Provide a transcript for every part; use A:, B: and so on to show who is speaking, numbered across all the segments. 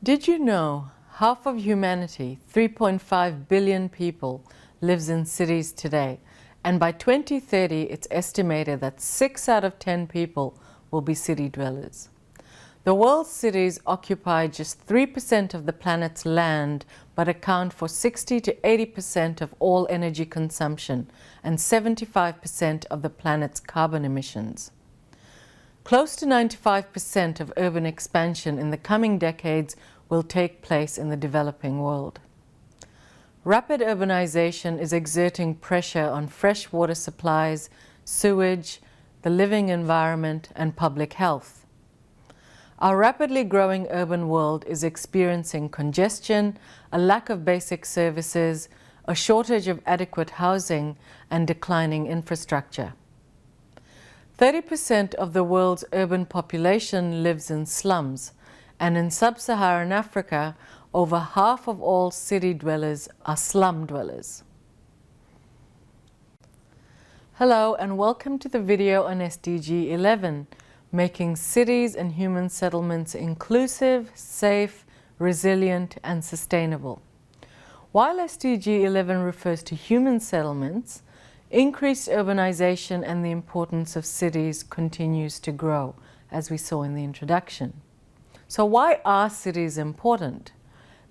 A: Did you know half of humanity, 3.5 billion people, lives in cities today? And by 2030, it's estimated that 6 out of 10 people will be city dwellers. The world's cities occupy just 3% of the planet's land, but account for 60 to 80% of all energy consumption and 75% of the planet's carbon emissions. Close to 95% of urban expansion in the coming decades will take place in the developing world. Rapid urbanization is exerting pressure on fresh water supplies, sewage, the living environment, and public health. Our rapidly growing urban world is experiencing congestion, a lack of basic services, a shortage of adequate housing, and declining infrastructure. 30% of the world's urban population lives in slums, and in sub-Saharan Africa, over half of all city dwellers are slum dwellers. Hello and welcome to the video on SDG 11, making cities and human settlements inclusive, safe, resilient and sustainable. While SDG 11 refers to human settlements, increased urbanization and the importance of cities continues to grow, as we saw in the introduction. So why are cities important?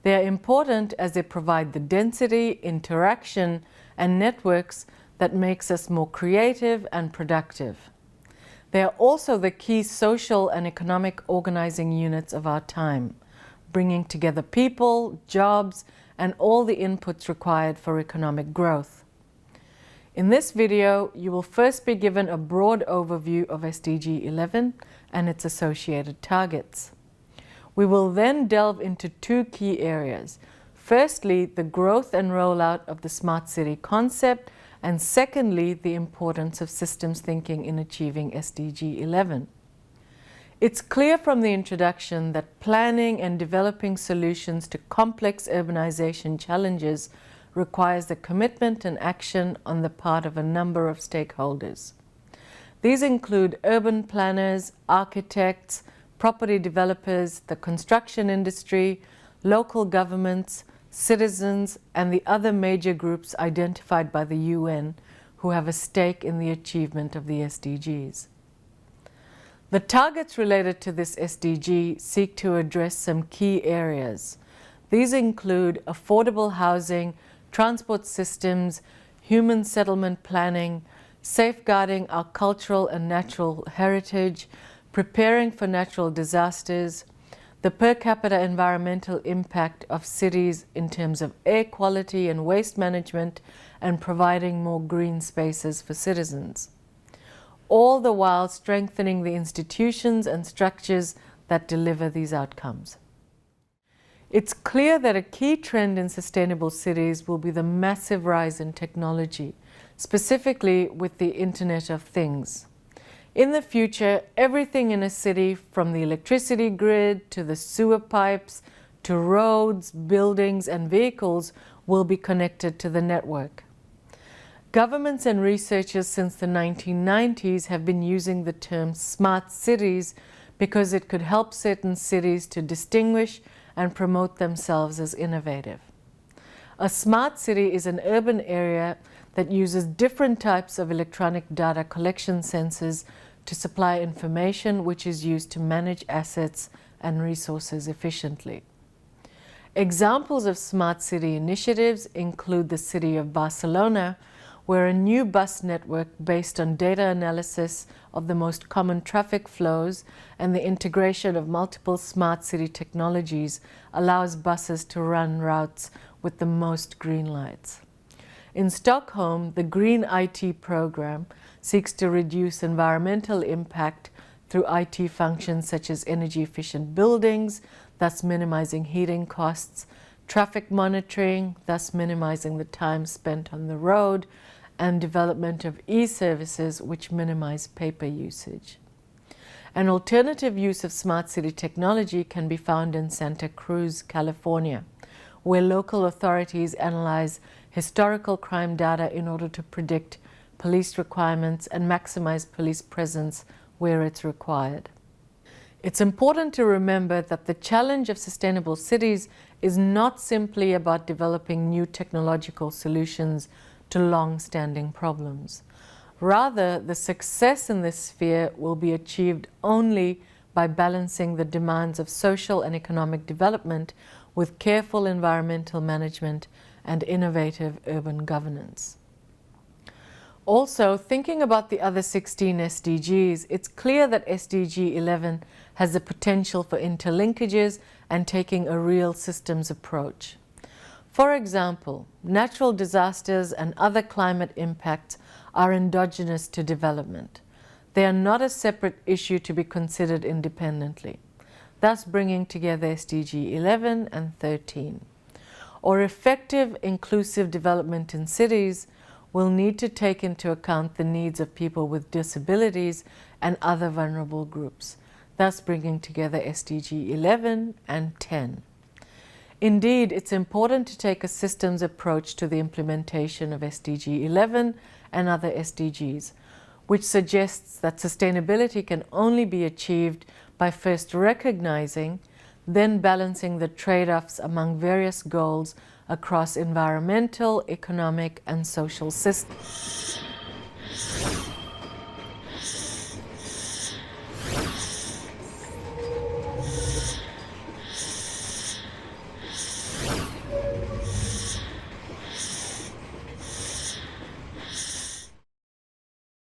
A: They are important as they provide the density, interaction, and networks that makes us more creative and productive. They are also the key social and economic organizing units of our time, bringing together people, jobs, and all the inputs required for economic growth. In this video, you will first be given a broad overview of SDG 11 and its associated targets. We will then delve into two key areas. Firstly, the growth and rollout of the smart city concept, and secondly, the importance of systems thinking in achieving SDG 11. It's clear from the introduction that planning and developing solutions to complex urbanization challenges requires the commitment and action on the part of a number of stakeholders. These include urban planners, architects, property developers, the construction industry, local governments, citizens, and the other major groups identified by the UN who have a stake in the achievement of the SDGs. The targets related to this SDG seek to address some key areas. These include affordable housing, transport systems, human settlement planning, safeguarding our cultural and natural heritage, preparing for natural disasters, the per capita environmental impact of cities in terms of air quality and waste management, and providing more green spaces for citizens, all the while strengthening the institutions and structures that deliver these outcomes. It's clear that a key trend in sustainable cities will be the massive rise in technology, specifically with the Internet of Things. In the future, everything in a city, from the electricity grid to the sewer pipes to roads, buildings, and vehicles, will be connected to the network. Governments and researchers since the 1990s have been using the term smart cities because it could help certain cities to distinguish and promote themselves as innovative. A smart city is an urban area that uses different types of electronic data collection sensors to supply information which is used to manage assets and resources efficiently. Examples of smart city initiatives include the city of Barcelona, where a new bus network based on data analysis of the most common traffic flows and the integration of multiple smart city technologies allows buses to run routes with the most green lights. In Stockholm, the Green IT program seeks to reduce environmental impact through IT functions such as energy-efficient buildings, thus minimizing heating costs, traffic monitoring, thus minimizing the time spent on the road, and development of e-services which minimize paper usage. An alternative use of smart city technology can be found in Santa Cruz, California, where local authorities analyze historical crime data in order to predict police requirements and maximize police presence where it's required. It's important to remember that the challenge of sustainable cities is not simply about developing new technological solutions to long-standing problems. Rather, the success in this sphere will be achieved only by balancing the demands of social and economic development with careful environmental management and innovative urban governance. Also, thinking about the other 16 SDGs, it's clear that SDG 11 has the potential for interlinkages and taking a real systems approach. For example, natural disasters and other climate impacts are endogenous to development. They are not a separate issue to be considered independently, thus bringing together SDG 11 and 13. Or effective inclusive development in cities will need to take into account the needs of people with disabilities and other vulnerable groups, thus bringing together SDG 11 and 10. Indeed, it's important to take a systems approach to the implementation of SDG 11 and other SDGs, which suggests that sustainability can only be achieved by first recognizing, then balancing the trade-offs among various goals across environmental, economic, and social systems.